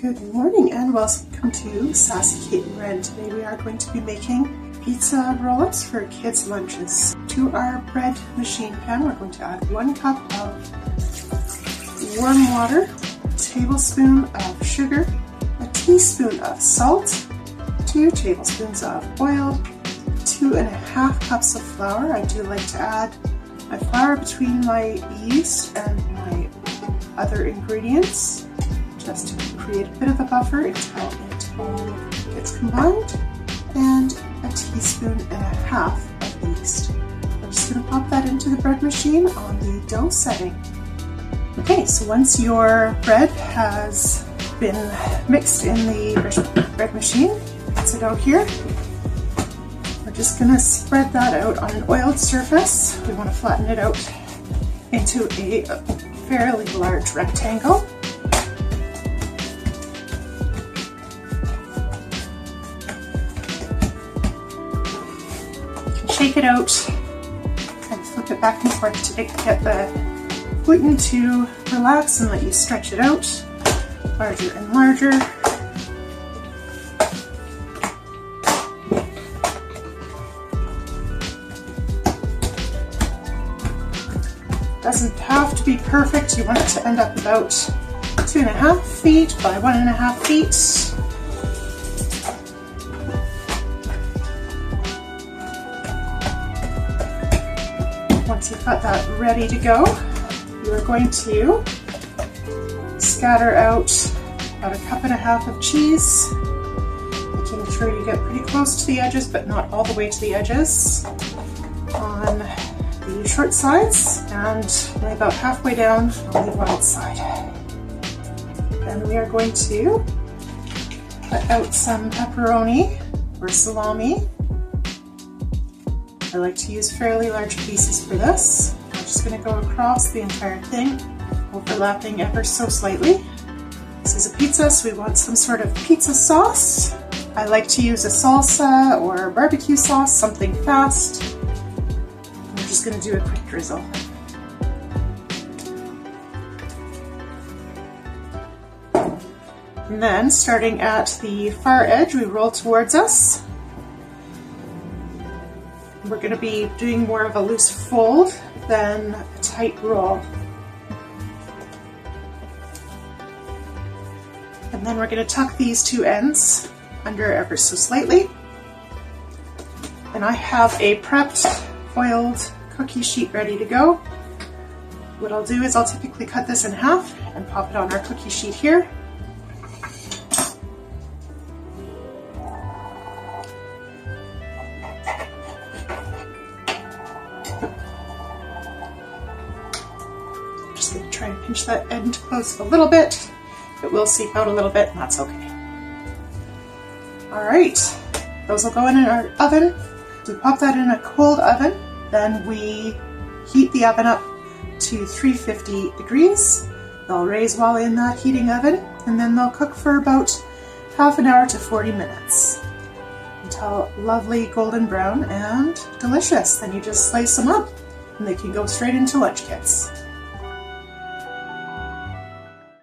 Good morning and welcome to Sassy Kate and Ren. Today we are going to be making pizza roll-ups for kids' lunches. To our bread machine pan, we're going to add 1 cup of warm water, a tablespoon of sugar, a teaspoon of salt, 2 tablespoons of oil, 2.5 cups of flour. I do like to add my flour between my yeast and my other ingredients, just to create a bit of a buffer until it all gets combined, and a teaspoon and a half of yeast. I'm just going to pop that into the bread machine on the dough setting. Okay, so once your bread has been mixed in the bread machine, it's it out here. We're just going to spread that out on an oiled surface. We want to flatten it out into a fairly large rectangle. Shake it out and flip it back and forth to get the gluten to relax and let you stretch it out larger and larger. Doesn't have to be perfect. You want it to end up about 2.5 feet by 1.5 feet. Once you've got that ready to go, you are going to scatter out about 1.5 cups of cheese, making sure you get pretty close to the edges but not all the way to the edges on the short sides, and lay about halfway down on the wide side. Then we are going to cut out some pepperoni or salami. I like to use fairly large pieces for this. I'm just going to go across the entire thing, overlapping ever so slightly. This is a pizza, so we want some sort of pizza sauce. I like to use a salsa or barbecue sauce, something fast. I'm just going to do a quick drizzle. And then, starting at the far edge, we roll towards us. We're going to be doing more of a loose fold than a tight roll. And then we're going to tuck these two ends under ever so slightly. And I have a prepped foiled cookie sheet ready to go. What I'll do is I'll typically cut this in half and pop it on our cookie sheet here. Just going to try and pinch that end close a little bit. It will seep out a little bit, and that's okay. Alright, those will go in our oven. We pop that in a cold oven, then we heat the oven up to 350 degrees. They'll raise while in that heating oven, and then they'll cook for about half an hour to 40 minutes until lovely golden brown and delicious. Then you just slice them up, and they can go straight into lunch kits.